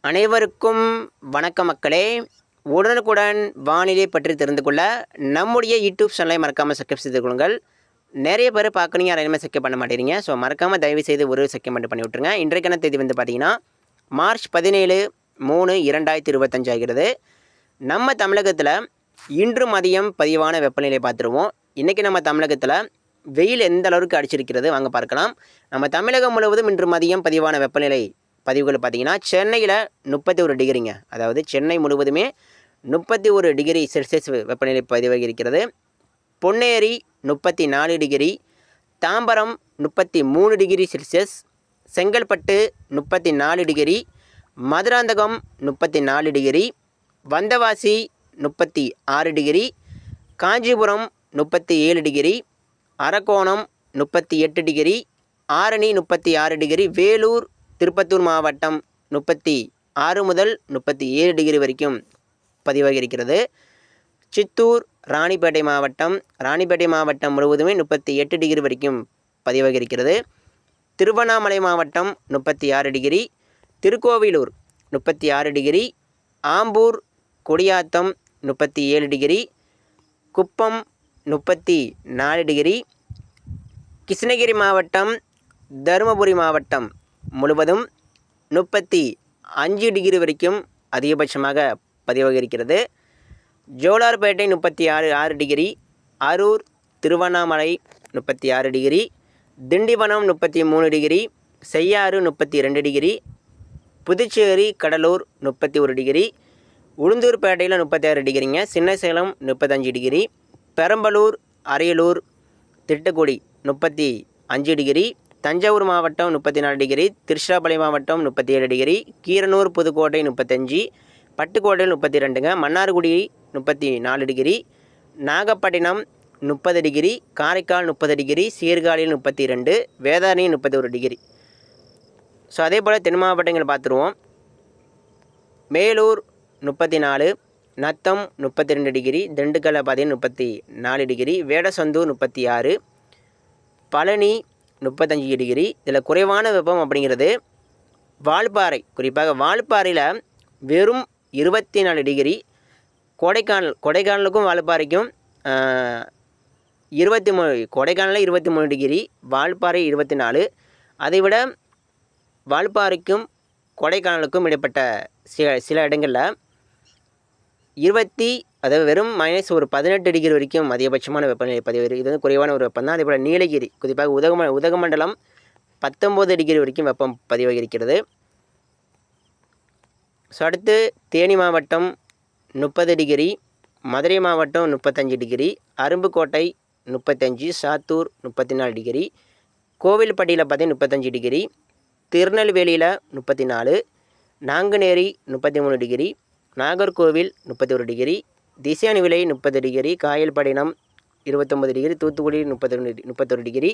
அனைவருக்கும் வணக்கம் மக்களே. உடனுக்குடன் வானிலை பற்றி தெரிந்து கொள்ள நம்முடைய யூடியூப் சேனலை மறக்காமல் சப்ஸ்கிரைப் செய்து கொள்ளுங்கள். நிறைய பேர் பார்க்கணும், யாரையுமே சப்ஸ்கிரைப் பண்ண மாட்டேறீங்க. ஸோ மறக்காமல் தயவு செய்து ஒரு சப்ஸ்கிரைப் மட்டும் பண்ணி விட்ருங்க. இன்றைக்கான தேதி வந்து பார்த்தீங்கன்னா மார்ச் 17/3/2025 ஆகிறது. நம்ம தமிழகத்தில் இன்று மதியம் பதிவான வெப்பநிலை பார்த்துருவோம். இன்றைக்கி நம்ம தமிழகத்தில் வெயில் எந்த அளவுக்கு அடிச்சிருக்கிறது வாங்க பார்க்கலாம். நம்ம தமிழகம் முழுவதும் இன்று மதியம் பதிவான வெப்பநிலை பதிவுகள் பார்த்திங்கன்னா சென்னையில் 31 டிகிரிங்க. அதாவது சென்னை முழுவதுமே 31 டிகிரி செல்சியஸ் வெப்பநிலை பதிவாகி இருக்கிறது. Ponneri 34 degree, Tambaram 33 degree Celsius, Chengalpattu 34 degree, Madurantakam 34 degree, Vandavasi 36 degree, Kanchipuram 37 degree, Arakkonam 38 degree, Arani 36 degree, Vellore Tirupattur மாவட்டம் 36 முதல் 37 டிகிரி வரைக்கும் பதிவாகி இருக்கிறது. சித்தூர் ராணிப்பேட்டை மாவட்டம் முழுவதுமே 38 டிகிரி வரைக்கும் பதிவாகி இருக்கிறது. திருவண்ணாமலை மாவட்டம் 36 degree, Tirukkoilur 36 degree, Ambur Gudiyatham 37 degree, Kuppam 34 degree, Krishnagiri மாவட்டம் தருமபுரி மாவட்டம் முழுவதும் 35 டிகிரி வரைக்கும் அதிகபட்சமாக பதிவாகி இருக்கிறது. Jolarpettai 36 degree, Arur Tiruvannamalai 36 degree, Tindivanam 33 degree, Cheyyar 32 degree, Puducherry Cuddalore 31 degree, உளுந்தூர்பேட்டையில் 36 டிகிரிங்க, சின்னசேலம் 35 டிகிரி, பெரம்பலூர் அரியலூர் திட்டக்குடி 35 டிகிரி, தஞ்சாவூர் மாவட்டம் 34 டிகிரி, திருச்சிராப்பள்ளி மாவட்டம் 37 டிகிரி, கீரனூர் புதுக்கோட்டை 35, பட்டுக்கோட்டையில் 32ங்க, Mannargudi 34 degree, Nagapattinam 30 degree, Karaikal 30 degree, சீர்காழியில் 32, வேதாரணி 31 டிகிரி. ஸோ அதே போல் தென் மாவட்டங்கள் பார்த்துருவோம். மேலூர் 34, நத்தம் 32 டிகிரி, திண்டுக்கல்ல பார்த்தீங்கன்னா 34 டிகிரி, வேடசந்தூர் 36, பழனி 35 டிகிரி. இதில் குறைவான வெப்பம் அப்படிங்கிறது வால்பாறை, குறிப்பாக வால்பாறையில் வெறும் 24 டிகிரி. கொடைக்கானலுக்கும் வால்பாறைக்கும் 23, கொடைக்கானலில் 23 டிகிரி, வால்பாறை 24. அதைவிட வால்பாறைக்கும் கொடைக்கானலுக்கும் இடைப்பட்ட சில இடங்களில் அதாவது வெறும் -18 டிகிரி வரைக்கும் அதிகபட்சமான வெப்பநிலை பதிவு. இது வந்து குறைவான ஒரு வெப்பம் தான். அதே போல் நீலகிரி, குறிப்பாக உதகமண்டலம் 19 டிகிரி வரைக்கும் வெப்பம் பதிவாகி இருக்கிறது. ஸோ அடுத்து தேனி மாவட்டம் 30 டிகிரி, மதுரை மாவட்டம் 35 டிகிரி, அரும்புக்கோட்டை 35, சாத்தூர் 34 டிகிரி, கோவில்பட்டியில் பார்த்தீங்கன்னா 35 டிகிரி, திருநெல்வேலியில் 34, Nanguneri 33 degree, Nagercoil 31 degree, Thisayanvilai 30 degree, Kayalpattinam 29 degree, Thoothukudi 31 degree,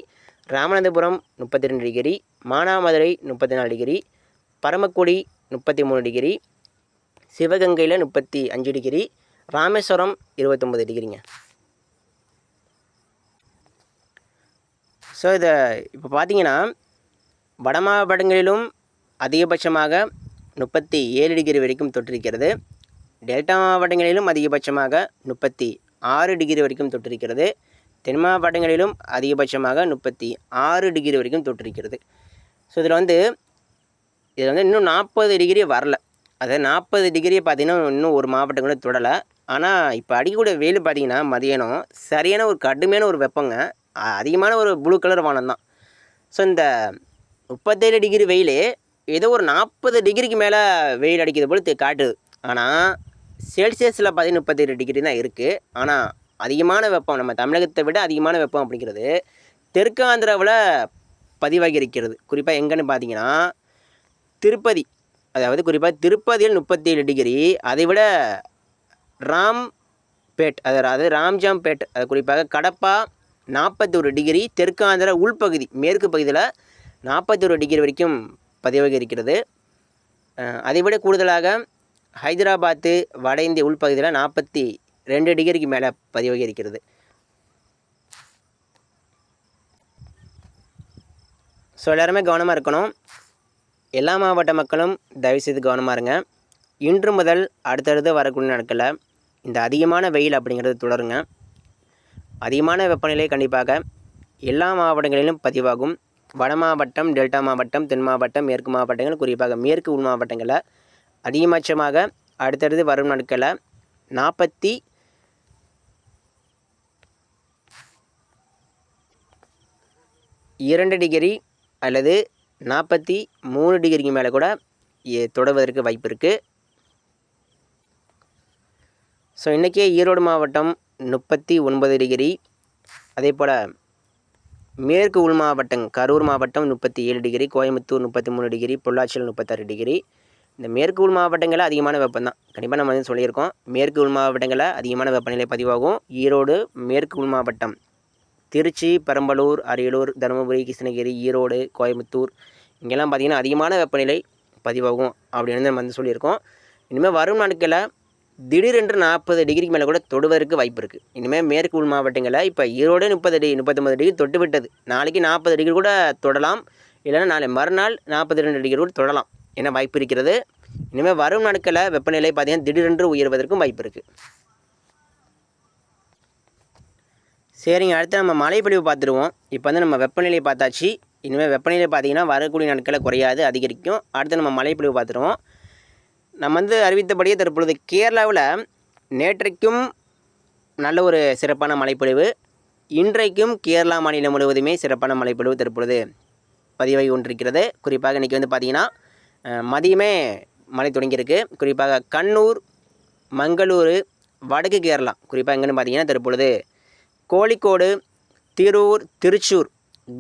Ramanathapuram 32 degree, Manamadurai 34 degree, Paramakudi 33 degree, சிவகங்கையில் 35 டிகிரி, ராமேஸ்வரம் 29 டிகிரிங்க. ஸோ இதை இப்போ பார்த்தீங்கன்னா வட மாவட்டங்களிலும் அதிகபட்சமாக 37 டிகிரி வரைக்கும் தொற்றிருக்கிறது. டெல்டா மாவட்டங்களிலும் அதிகபட்சமாக 36 டிகிரி வரைக்கும் தொற்றிருக்கிறது. தென் மாவட்டங்களிலும் அதிகபட்சமாக 36 டிகிரி வரைக்கும் தொற்றிருக்கிறது. ஸோ இதில் வந்து இன்னும் 40 டிகிரி வரல. அதாவது 40 டிகிரி பார்த்திங்கன்னா இன்னும் ஒரு மாவட்டம் கூட தொடலை. ஆனால் இப்போ அடிக்கக்கூடிய வெயில் பார்த்திங்கன்னா மதியானம் சரியான ஒரு கடுமையான ஒரு வெப்பங்க. அதிகமான ஒரு ப்ளூ கலர் வானம் தான். ஸோ இந்த 37 டிகிரி வெயில் ஏதோ ஒரு 40 டிகிரிக்கு மேலே வெயில் அடிக்கிறது போல் காட்டுது. ஆனால் செல்சியஸில் பார்த்தீங்கன்னா 37 டிகிரி தான் இருக்குது. ஆனால் அதிகமான வெப்பம், நம்ம தமிழகத்தை விட அதிகமான வெப்பம் அப்படிங்கிறது தெற்கு ஆந்திராவில் பதிவாகி இருக்கிறது. குறிப்பாக எங்கன்னு பார்த்தீங்கன்னா திருப்பதி, அதாவது குறிப்பாக திருப்பதியில் 37 டிகிரி, அதை விட ராம்பேட், அதாவது ராம்ஜாம்பேட், அது குறிப்பாக கடப்பா 41 டிகிரி, தெற்கு ஆந்திரா உள்பகுதி மேற்கு பகுதியில் 41 டிகிரி வரைக்கும் பதிவாகி இருக்கிறது. அதைவிட கூடுதலாக ஹைதராபாத்து வட இந்திய உள்பகுதியில் 42 டிகிரிக்கு மேலே பதிவாகி இருக்கிறது. ஸோ எல்லாருமே கவனமாக இருக்கணும். எல்லா மாவட்ட மக்களும் தயவுசெய்து கவனமாக இருங்க. இன்று முதல் அடுத்தடுத்து வரக்கூடிய நாட்களில் இந்த அதிகமான வெயில் அப்படிங்கிறது தொடருங்க. அதிகமான வெப்பநிலை கண்டிப்பாக எல்லா மாவட்டங்களிலும் பதிவாகும். வட மாவட்டம், டெல்டா மாவட்டம், தென் மாவட்டம், மேற்கு மாவட்டங்கள், குறிப்பாக மேற்கு உள் மாவட்டங்களில் அதிகபட்சமாக அடுத்தடுத்து வரும் நாட்களில் 42 டிகிரி அல்லது 43 டிகிரிக்கு மேலே கூட தொடர்வதற்கு வாய்ப்பு இருக்குது. ஸோ இன்றைக்கே ஈரோடு மாவட்டம் 39 டிகிரி, அதே போல் மேற்கு உள் மாவட்டம் கரூர் மாவட்டம் 37 டிகிரி, கோயம்புத்தூர் 33 டிகிரி, பொள்ளாச்சியில் 36 டிகிரி. இந்த மேற்கு உள் மாவட்டங்களில் அதிகமான வெப்பம் தான் கண்டிப்பாக நம்ம வந்து சொல்லியிருக்கோம். மேற்கு உள் மாவட்டங்களில் அதிகமான வெப்பநிலை பதிவாகும். ஈரோடு, மேற்கு உள் மாவட்டம் திருச்சி, பெரம்பலூர், அரியலூர், தருமபுரி, கிருஷ்ணகிரி, ஈரோடு, கோயம்புத்தூர் இங்கெல்லாம் பார்த்திங்கன்னா அதிகமான வெப்பநிலை பதிவாகும் அப்படின்னு நம்ம வந்து சொல்லியிருக்கோம். இனிமேல் வரும் நாட்களில் திடீரென்று 40 டிகிரிக்கு மேலே கூட தொடுவதற்கு வாய்ப்பு இருக்குது. இனிமேல் மேற்கு உள் மாவட்டங்களில் இப்போ ஈரோடு 39 டிகிரி தொட்டு விட்டது. நாளைக்கு 40 டிகிரி கூட தொடலாம், இல்லைன்னா நாளை மறுநாள் 42 டிகிரி கூட தொடலாம் என வாய்ப்பு இருக்கிறது. இனிமேல் வரும் நாட்களில் வெப்பநிலை பார்த்திங்கன்னா திடீரென்று உயர்வதற்கும் வாய்ப்பு இருக்குது. சரிங்க, அடுத்து நம்ம மழைப்பொழிவு பார்த்துருவோம். இப்போ வந்து நம்ம வெப்பநிலை பார்த்தாச்சு. இனிமேல் வெப்பநிலை பார்த்திங்கன்னா வரக்கூடிய நாட்களில் குறையாது, அதிகரிக்கும். அடுத்து நம்ம மழைப்பொழிவு பார்த்துருவோம். நம்ம வந்து அறிவித்தபடியே தற்பொழுது கேரளாவில் நேற்றைக்கும் நல்ல ஒரு சிறப்பான மழைப்பொழிவு, இன்றைக்கும் கேரளா மாநிலம் முழுவதுமே சிறப்பான மழைப்பொழிவு தற்பொழுது பதிவாகி கொண்டிருக்கிறது. குறிப்பாக இன்றைக்கி வந்து பார்த்திங்கன்னா மதியமே மழை தொடங்கியிருக்கு. குறிப்பாக கண்ணூர், மங்களூர், வடக்கு கேரளா, குறிப்பாக எங்கன்னு பார்த்திங்கன்னா தற்பொழுது கோழிக்கோடு, திருவூர், திருச்சூர்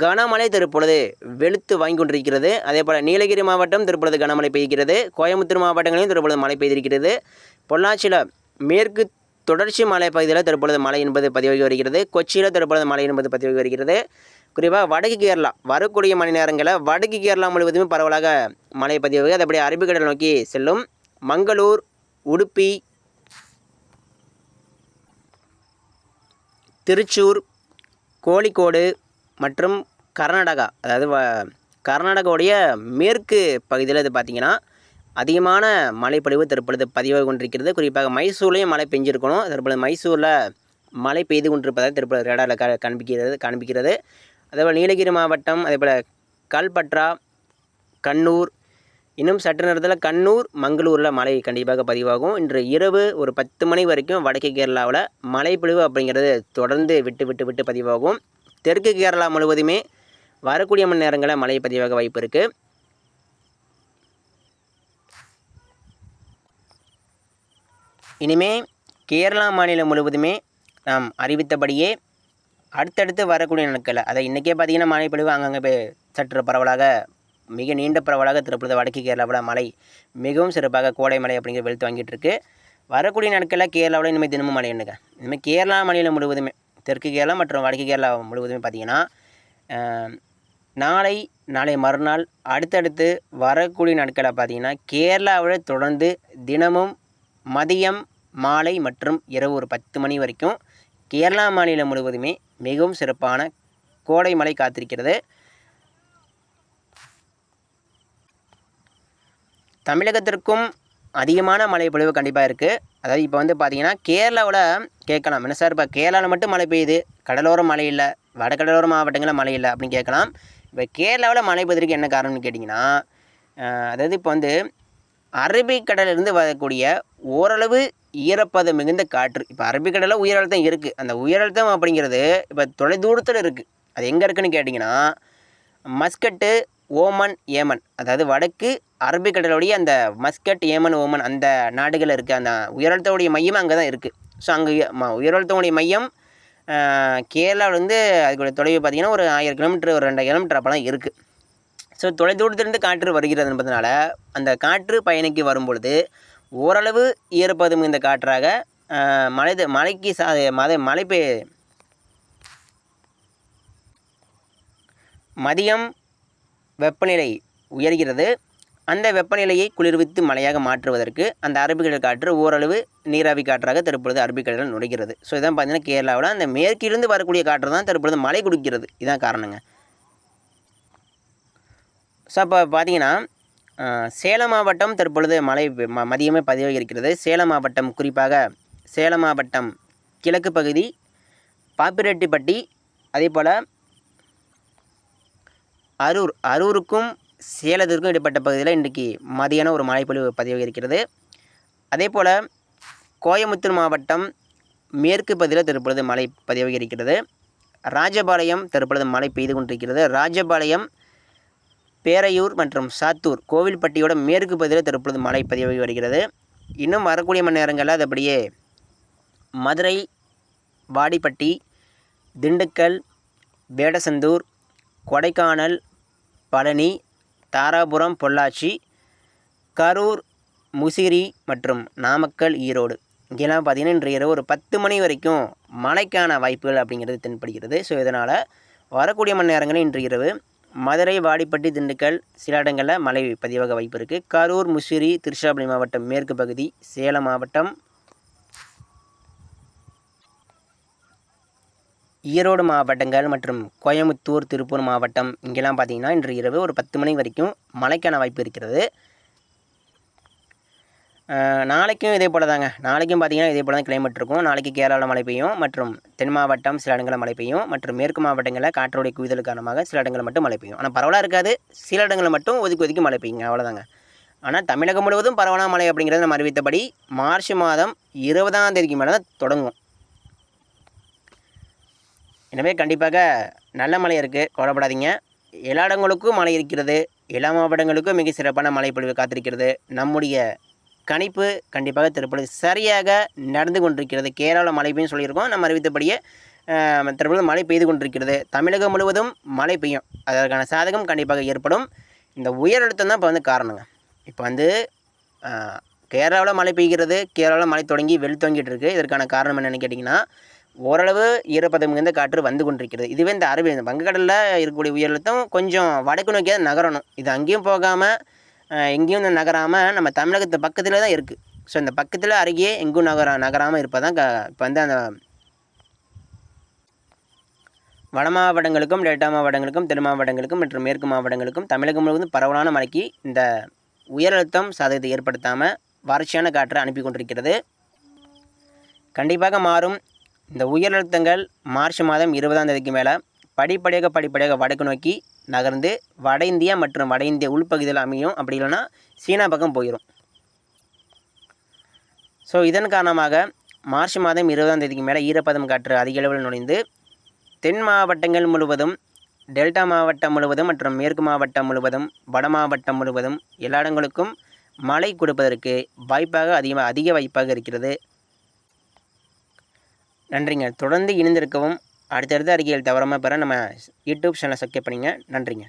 கனமழை தற்பொழுது வெளுத்து வாங்கி கொண்டிருக்கிறது. அதே போல் நீலகிரி மாவட்டம் தற்பொழுது கனமழை பெய்கிறது. கோயம்புத்தூர் மாவட்டங்களிலும் தற்பொழுது மழை பெய்திருக்கிறது. பொள்ளாச்சியில் மேற்கு தொடர்ச்சி மலை பகுதியில் தற்பொழுது மழை என்பது பதிவாகி வருகிறது. கொச்சியில் தற்பொழுது மழை என்பது பதிவாகி வருகிறது. குறிப்பாக வடக்கு கேரளா வரக்கூடிய மணி நேரங்களில் வடக்கு கேரளா முழுவதுமே பரவலாக மழை பதிவாகி அது அப்படியே அரபிக்கடல் நோக்கி செல்லும். மங்களூர், உடுப்பி, திருச்சூர், கோழிக்கோடு மற்றும் கர்நாடகா, அதாவது கர்நாடகாவுடைய மேற்கு பகுதியில் இது பார்த்திங்கன்னா அதிகமான மழைப்பொழிவு தற்பொழுது பதிவாகி கொண்டிருக்கிறது. குறிப்பாக மைசூர்லேயும் மழை பெஞ்சிருக்கணும். தற்பொழுது மைசூரில் மழை பெய்து கொண்டிருப்பதாக தற்பொழுது ரேடாரில் காண்பிக்கிறது. அதேபோல் நீலகிரி மாவட்டம், அதேபோல் கல்பற்றா, கண்ணூர், இன்னும் சற்று நேரத்தில் கண்ணூர், மங்களூரில் மழை கண்டிப்பாக பதிவாகும். இன்று இரவு ஒரு 10 மணி வரைக்கும் வடக்கு கேரளாவில் மழைப்பொழிவு அப்படிங்கிறது தொடர்ந்து விட்டு பதிவாகும். தெற்கு கேரளா முழுவதுமே வரக்கூடிய மணி நேரங்களில் மழை பதிவாக வாய்ப்பு இருக்குது. இனிமே கேரளா மாநிலம் முழுவதுமே நாம் அறிவித்தபடியே அடுத்தடுத்து வரக்கூடிய நாட்களில், அதை இன்றைக்கே பார்த்திங்கன்னா மழைப்பொழிவு அங்கங்கே சற்று பரவலாக மிக நீண்ட பரவலாக தற்பொழுது வடக்கு கேரளாவில் மழை மிகவும் சிறப்பாக கோடை மழை அப்படிங்கிற வெளுத்து வாங்கிட்டு இருக்கு. வரக்கூடிய நாட்களில் கேரளாவில் இனிமேல் தினமும் மழை என்னங்க. இனிமேல் கேரளா மாநிலம் முழுவதுமே தெற்கு கேரளா மற்றும் வடக்கு கேரளா முழுவதுமே பார்த்திங்கன்னா நாளை மறுநாள் அடுத்தடுத்து வரக்கூடிய நாட்களில் பார்த்திங்கன்னா கேரளாவில் தொடர்ந்து தினமும் மதியம், மாலை மற்றும் இரவு ஒரு 10 மணி வரைக்கும் கேரளா மாநிலம் முழுவதுமே மிகவும் சிறப்பான கோடை மழை காத்திருக்கிறது. தமிழகத்திற்கும் அதிகமான மழை பொழிவு கண்டிப்பாக இருக்குது. அதாவது இப்போ வந்து பார்த்திங்கன்னா கேரளாவில் கேட்கலாம், என்ன சார் இப்போ கேரளாவில் மட்டும் மழை பெய்யுது, கடலோரம் மழை இல்லை, வடகடலோர மாவட்டங்களில் மழை இல்லை அப்படின்னு கேட்கலாம். இப்போ கேரளாவில் மழை பெய்வதற்கு என்ன காரணம்னு கேட்டிங்கன்னா, அதாவது இப்போ வந்து அரபிக்கடலிருந்து வரக்கூடிய ஓரளவு ஈரப்பதம் மிகுந்த காற்று, இப்போ அரபிக்கடலில் உயரழுத்தம் இருக்குது. அந்த உயரழுத்தம் அப்படிங்கிறது இப்போ தொலைதூரத்தில் இருக்குது. அது எங்கே இருக்குதுன்னு கேட்டிங்கன்னா மஸ்கட்டு, ஓமன், ஏமன், அதாவது வடக்கு அரபிக்கடலுடைய அந்த மஸ்கட், ஏமன், ஓமன் அந்த நாடுகளில் இருக்குது. அந்த உயரழுத்தோடைய மையம் அங்கே தான் இருக்குது. ஸோ அங்கே உயரழுத்தோடைய மையம் கேரளாவிலேருந்து அதுக்குடைய தொலைவு பார்த்திங்கன்னா ஒரு 1000 கிலோமீட்டர், ஒரு 2000 கிலோமீட்டர் அப்போலாம் இருக்குது. ஸோ தொலைதூரத்திலிருந்து காற்று வருகிறது என்பதனால அந்த காற்று பயணிக்கு வரும்பொழுது ஓரளவு ஈரப்பதம் இந்த காற்றாக மழைக்கு மதியம் வெப்பநிலை உயர்கிறது. அந்த வெப்பநிலையை குளிர்வித்து மழையாக மாற்றுவதற்கு அந்த அரபிக்கடல் காற்று ஓரளவு நீராவி காற்றாக தற்பொழுது அரபிக்கடலில் நுழைகிறது. ஸோ இதான் பார்த்திங்கன்னா கேரளாவில் அந்த மேற்கிலிருந்து வரக்கூடிய காற்று தான் தற்பொழுது மழை கொடுக்கிறது. இதுதான் காரணங்க. ஸோ அப்போ பார்த்திங்கன்னா சேலம் மாவட்டம் தற்பொழுது மழை மதியமே பதிவாகி இருக்கிறது. சேலம் மாவட்டம், குறிப்பாக சேலம் மாவட்டம் கிழக்கு பகுதி, பாப்பிரெட்டிப்பட்டி, அதேபோல் அரூருக்கும் சேலத்திற்கும் இடைப்பட்ட பகுதியில் இன்றைக்கி மதியான ஒரு மழைப்பொழிவு பதிவாகி இருக்கிறது. அதேபோல் கோயமுத்தூர் மாவட்டம் மேற்கு பகுதியில் தற்பொழுது மழை பதிவாகி இருக்கிறது. ராஜபாளையம் தற்பொழுது மழை பெய்து கொண்டிருக்கிறது. ராஜபாளையம், பேரையூர் மற்றும் சாத்தூர், கோவில்பட்டியோட மேற்கு பகுதியில் தற்பொழுது மழை பதிவாகி வருகிறது. இன்னும் வரக்கூடிய மணி நேரங்களில் அது அப்படியே மதுரை, வாடிப்பட்டி, திண்டுக்கல், வேடசந்தூர், கொடைக்கானல், பழனி, தாராபுரம், பொள்ளாச்சி, கரூர், முசிறி மற்றும் நாமக்கல், ஈரோடு இங்கெல்லாம் பார்த்திங்கன்னா இன்று இரவு ஒரு 10 மணி வரைக்கும் மழைக்கான வாய்ப்புகள் அப்படிங்கிறது தென்படுகிறது. ஸோ இதனால் வரக்கூடிய மணி நேரங்களில் இன்று இரவு மதுரை, வாடிப்பட்டி, திண்டுக்கல் சில இடங்களில் மழை பதிவாக வாய்ப்பு இருக்குது. கரூர், முசிறி, திருச்சிராப்பள்ளி மாவட்டம் மேற்கு பகுதி, சேலம் மாவட்டம், ஈரோடு மாவட்டங்கள் மற்றும் கோயமுத்தூர், திருப்பூர் மாவட்டம் இங்கெல்லாம் பார்த்திங்கன்னா இன்று இரவு ஒரு 10 மணி வரைக்கும் மழைக்கான வாய்ப்பு இருக்கிறது. நாளைக்கும் இதே போல் தாங்க. நாளைக்கும் பார்த்திங்கன்னா இதே போல் தான் கிளைமேட் இருக்கும். நாளைக்கு கேரளாவில் மழை பெய்யும் மற்றும் தென் மாவட்டம் சில இடங்களில் மழை பெய்யும் மற்றும் மேற்கு மாவட்டங்களில் காற்றோடைய குவிதல் காரணமாக சில இடங்களில் மட்டும் மழை பெய்யும். ஆனால் பரவலாக இருக்காது. சில இடங்களில் மட்டும் ஒதுக்கி மழை பெய்யுங்க, அவ்வளோதாங்க. ஆனால் தமிழகம் முழுவதும் பரவலான மழை அப்படிங்கிறது நம்ம அறிவித்தபடி மார்ச் மாதம் 20ஆம் தேதிக்கு மேலே தான் தொடங்கும். எனவே கண்டிப்பாக நல்ல மழை இருக்குது, கவலைப்படாதீங்க. எல்லா இடங்களுக்கும் மழை இருக்கிறது. எல்லா மாவட்டங்களுக்கும் மிக சிறப்பான மழை பொழிவு காத்திருக்கிறது. நம்முடைய கணிப்பு கண்டிப்பாக தற்பொழுது சரியாக நடந்து கொண்டிருக்கிறது. கேரளாவில் மழை பெய்யும் சொல்லியிருக்கோம். நம்ம அறிவித்தபடியே தற்பொழுது மழை பெய்து கொண்டிருக்கிறது. தமிழகம் முழுவதும் மழை பெய்யும். அதற்கான சாதகம் கண்டிப்பாக ஏற்படும். இந்த உயர் அழுத்தம் தான் இப்போ காரணங்க. இப்போ கேரளாவில் மழை பெய்கிறது. கேரளாவில் மழை தொடங்கி தொங்கிட்டு இருக்குது. இதற்கான காரணம் என்னென்னு கேட்டிங்கன்னா, ஓரளவு ஈரப்பதம் மிகுந்த காற்று வந்து கொண்டிருக்கிறது. இதுவே இந்த வங்கக்கடலில் இருக்கக்கூடிய உயர் அழுத்தம் கொஞ்சம் வடக்கு நோக்கியாக நகரணும். இது அங்கேயும் போகாமல் எங்கேயும் நகராமல் நம்ம தமிழகத்து பக்கத்தில் தான் இருக்குது. ஸோ இந்த பக்கத்தில் அருகே எங்கும் நகராமல் இருப்பதான் இப்போ அந்த வட மாவட்டங்களுக்கும், டெல்டா மாவட்டங்களுக்கும், தென் மாவட்டங்களுக்கும் மற்றும் மேற்கு மாவட்டங்களுக்கும் தமிழகம் முழுவதும் பரவலான மழைக்கு இந்த உயர் அழுத்தம் சாதகத்தை ஏற்படுத்தாமல் வறட்சியான காற்றை அனுப்பி கொண்டிருக்கிறது. கண்டிப்பாக மாறும். இந்த உயர் அழுத்தங்கள் மார்ச் மாதம் 20ஆம் தேதிக்கு மேலே படிப்படியாக வடக்கு நோக்கி நகர்ந்து வட இந்தியா மற்றும் வட இந்திய உள்பகுதியில் அமையும். அப்படி இல்லைன்னா சீனா பக்கம் போயிடும். ஸோ இதன் காரணமாக மார்ச் மாதம் 20ஆம் தேதிக்கு மேலே ஈரப்பதம் காற்று அதிக அளவில் நுழைந்து தென் மாவட்டங்கள் முழுவதும், டெல்டா மாவட்டம் முழுவதும் மற்றும் மேற்கு மாவட்டம் முழுவதும், வட மாவட்டம் முழுவதும் எல்லா இடங்களுக்கும் மழை கொடுப்பதற்கு வாய்ப்பாக அதிக வாய்ப்பாக இருக்கிறது. நன்றிங்க. தொடர்ந்து இணைந்திருக்கவும் அடுத்தடுத்த அறிக்கைகள் தவறாமல் பெற நம்ம யூடியூப் சேனலை சப்ஸ்கிரைப் பண்ணிங்க. நன்றிங்க.